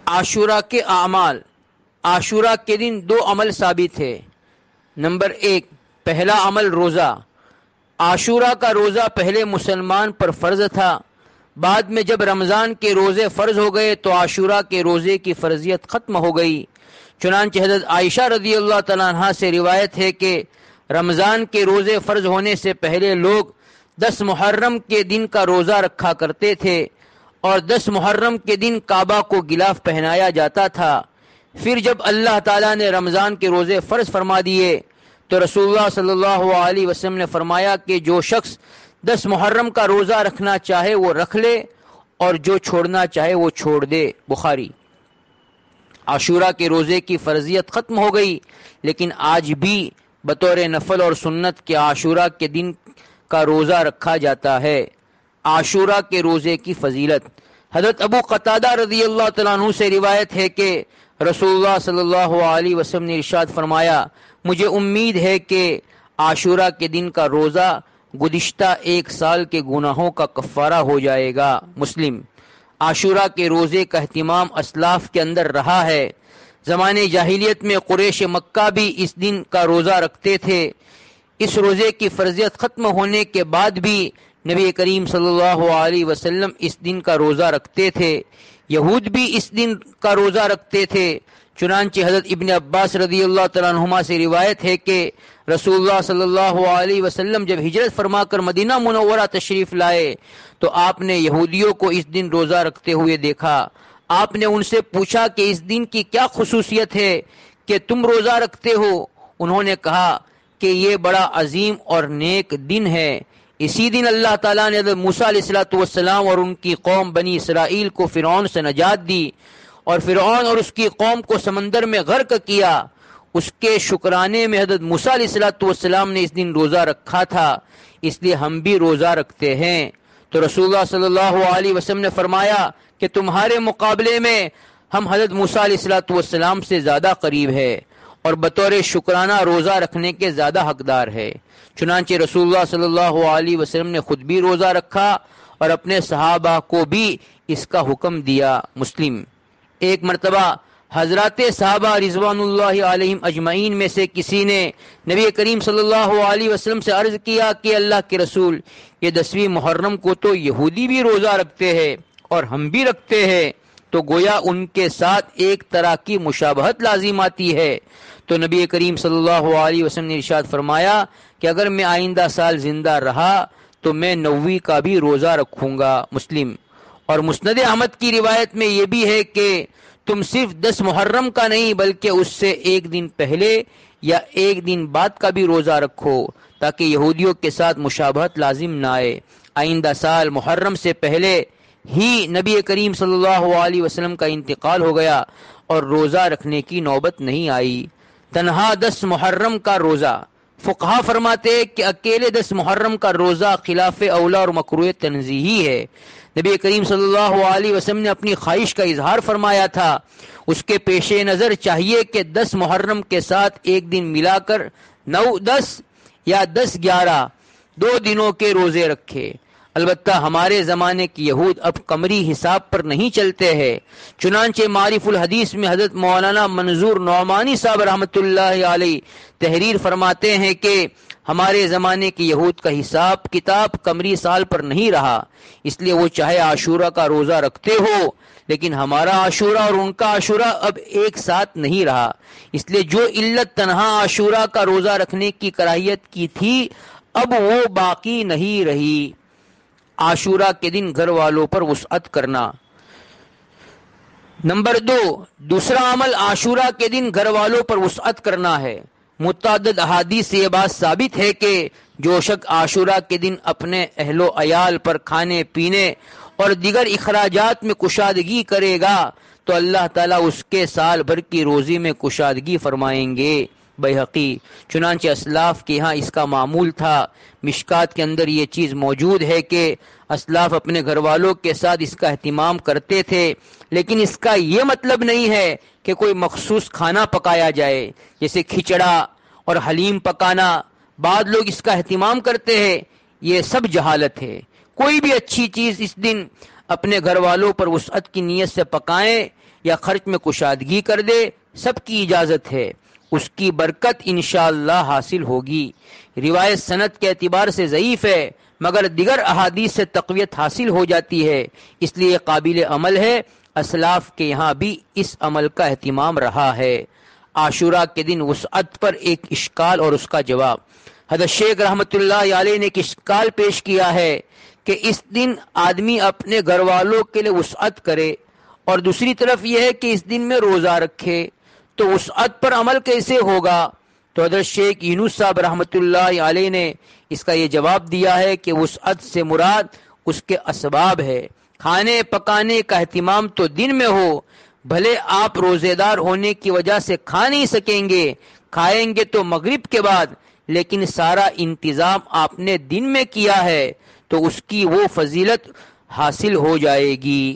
عاشورہ کے اعمال۔ عاشورہ کے دن دو عمل ثابت ہے۔ نمبر 1، پہلا عمل روزہ۔ عاشورہ کا روزہ پہلے مسلمان پر فرض تھا، بعد میں جب رمضان کے روزے فرض ہو گئے تو عاشورہ کے روزے کی فرضیت ختم ہو گئی۔ چنانچہ حضرت عائشہ رضی اللہ تعالیٰ عنہا سے روایت ہے کہ رمضان کے روزے فرض ہونے سے پہلے لوگ 10 محرم کے دن کا روزہ رکھا کرتے تھے اور 10 محرم کے دن کعبہ کو غلاف پہنایا جاتا تھا۔ پھر جب اللہ تعالیٰ نے رمضان کے روزے فرض فرما دیے تو رسول اللہ صلی اللہ علیہ وسلم نے فرمایا کہ جو شخص 10 محرم کا روزہ رکھنا چاہے وہ رکھ لے اور جو چھوڑنا چاہے وہ چھوڑ دے۔ بخاری۔ عاشورہ کے روزے کی فرضیت ختم ہو گئی، لیکن آج بھی بطور نفل اور سنت کے عاشورہ کے دن کا روزہ رکھا جاتا ہے۔ عاشورہ کے روزے کی فضیلت۔ حضرت ابو قتادہ رضی اللہ تعالیٰ عنہ سے روایت ہے کہ رسول اللہ صلی اللہ علیہ وسلم نے ارشاد فرمایا، مجھے امید ہے کہ عاشورہ کے دن کا روزہ گزشتہ 1 سال کے گناہوں کا کفارہ ہو جائے گا۔ مسلم۔ عاشورہ کے روزے کا اہتمام اسلاف کے اندر رہا ہے۔ زمانے جاہلیت میں قریش مکہ بھی اس دن کا روزہ رکھتے تھے۔ اس روزے کی فرضیت ختم ہونے کے بعد بھی نبی کریم صلی اللہ علیہ وسلم اس دن کا روزہ رکھتے تھے۔ یہود بھی اس دن کا روزہ رکھتے تھے۔ چنانچہ حضرت ابن عباس رضی اللہ تعالیٰ عنہما سے روایت ہے کہ رسول اللہ صلی اللہ علیہ وسلم جب ہجرت فرما کر مدینہ منورہ تشریف لائے تو آپ نے یہودیوں کو اس دن روزہ رکھتے ہوئے دیکھا۔ آپ نے ان سے پوچھا کہ اس دن کی کیا خصوصیت ہے کہ تم روزہ رکھتے ہو؟ انہوں نے کہا کہ یہ بڑا عظیم اور نیک دن ہے۔ اسی دن اللہ تعالیٰ نے حضرت موسیٰ علیہ السلام اور ان کی قوم بنی اسرائیل کو فرعون سے نجات دی اور فرعون اور اس کی قوم کو سمندر میں غرق کیا۔ اس کے شکرانے میں حضرت موسیٰ علیہ السلام نے اس دن روزہ رکھا تھا، اس لیے ہم بھی روزہ رکھتے ہیں۔ تو رسول اللہ صلی اللہ علیہ وسلم نے فرمایا کہ تمہارے مقابلے میں ہم حضرت موسیٰ علیہ السلام سے زیادہ قریب ہے اور بطور شکرانہ روزہ رکھنے کے زیادہ حقدار ہے۔ چنانچہ رسول اللہ صلی اللہ علیہ وسلم نے خود بھی روزہ رکھا اور اپنے صحابہ کو بھی اس کا حکم دیا۔ مسلم۔ ایک مرتبہ حضرات صحابہ رضوان اللہ علیہم اجمعین میں سے کسی نے نبی کریم صلی اللہ علیہ وسلم سے عرض کیا کہ اللہ کے رسول، یہ 10ویں محرم کو تو یہودی بھی روزہ رکھتے ہیں اور ہم بھی رکھتے ہیں، تو گویا ان کے ساتھ ایک طرح کی مشابہت لازم آتی ہے۔ تو نبی کریم صلی اللہ علیہ وسلم نے ارشاد فرمایا کہ اگر میں آئندہ سال زندہ رہا تو میں 9ویں کا بھی روزہ رکھوں گا۔ مسلم۔ اور مسند احمد کی روایت میں یہ بھی ہے کہ تم صرف 10 محرم کا نہیں بلکہ اس سے 1 دن پہلے یا 1 دن بعد کا بھی روزہ رکھو تاکہ یہودیوں کے ساتھ مشابہت لازم نہ آئے۔ آئندہ سال محرم سے پہلے ہی نبی کریم صلی اللہ علیہ وسلم کا انتقال ہو گیا اور روزہ رکھنے کی نوبت نہیں آئی۔ تنہا 10 محرم کا روزہ۔ فقہا فرماتے کہ اکیلے 10 محرم کا روزہ خلاف اولا اور مکروہ تنزیہی ہے۔ نبی کریم صلی اللہ علیہ وسلم نے اپنی خواہش کا اظہار فرمایا تھا، اس کے پیش نظر چاہیے کہ 10 محرم کے ساتھ 1 دن ملا کر 9، 10 یا 10، 11 2 دنوں کے روزے رکھے۔ البتہ ہمارے زمانے کی یہود اب قمری حساب پر نہیں چلتے ہیں۔ چنانچہ معارف الحدیث میں حضرت مولانا منظور نعمانی صاحب رحمۃ اللہ علیہ تحریر فرماتے ہیں کہ ہمارے زمانے کی یہود کا حساب کتاب قمری سال پر نہیں رہا، اس لیے وہ چاہے عاشورہ کا روزہ رکھتے ہو لیکن ہمارا عاشورہ اور ان کا عاشورہ اب ایک ساتھ نہیں رہا۔ اس لیے جو علت تنہا عاشورہ کا روزہ رکھنے کی کراہیت کی تھی اب وہ باقی نہیں رہی۔ عاشورہ کے دن گھر والوں پر وسعت کرنا۔ نمبر 2، دوسرا عمل عاشورہ کے دن گھر والوں پر وسعت کرنا ہے۔ متعدد احادیث سے یہ بات ثابت ہے کہ جو شخص عاشورہ کے دن اپنے اہل و عیال پر کھانے پینے اور دیگر اخراجات میں کشادگی کرے گا تو اللہ تعالیٰ اس کے سال بھر کی روزی میں کشادگی فرمائیں گے۔ بیہقی۔ چنانچہ اسلاف کے ہاں اس کا معمول تھا۔ مشکات کے اندر یہ چیز موجود ہے کہ اسلاف اپنے گھر والوں کے ساتھ اس کا اہتمام کرتے تھے، لیکن اس کا یہ مطلب نہیں ہے کہ کوئی مخصوص کھانا پکایا جائے جیسے کھچڑا اور حلیم پکانا۔ بعض لوگ اس کا اہتمام کرتے ہیں، یہ سب جہالت ہے۔ کوئی بھی اچھی چیز اس دن اپنے گھر والوں پر وسعت کی نیت سے پکائیں، یا خرچ میں کشادگی کر دے، سب کی اجازت ہے، اس کی برکت انشاءاللہ حاصل ہوگی۔ روایت سند کے اعتبار سے ضعیف ہے، مگر دیگر احادیث سے تقویت حاصل ہو جاتی ہے، اس لیے قابل عمل ہے۔ اسلاف کے یہاں بھی اس عمل کا اہتمام رہا ہے۔ عاشورہ کے دن وسعت پر ایک اشکال اور اس کا جواب۔ حضرت شیخ رحمۃ اللہ علیہ نے ایک اشکال پیش کیا ہے کہ اس دن آدمی اپنے گھر والوں کے لیے وسعت کرے، اور دوسری طرف یہ ہے کہ اس دن میں روزہ رکھے، تو وسعت پر عمل کیسے ہوگا؟ تو حضرت شیخ یونس صاحب رحمۃ اللہ علیہ نے اس کا یہ جواب دیا ہے کہ وسعت سے مراد اس کے اسباب ہے۔ کھانے پکانے کا اہتمام تو دن میں ہو، بھلے آپ روزے دار ہونے کی وجہ سے کھا نہیں سکیں گے، کھائیں گے تو مغرب کے بعد، لیکن سارا انتظام آپ نے دن میں کیا ہے تو اس کی وہ فضیلت حاصل ہو جائے گی۔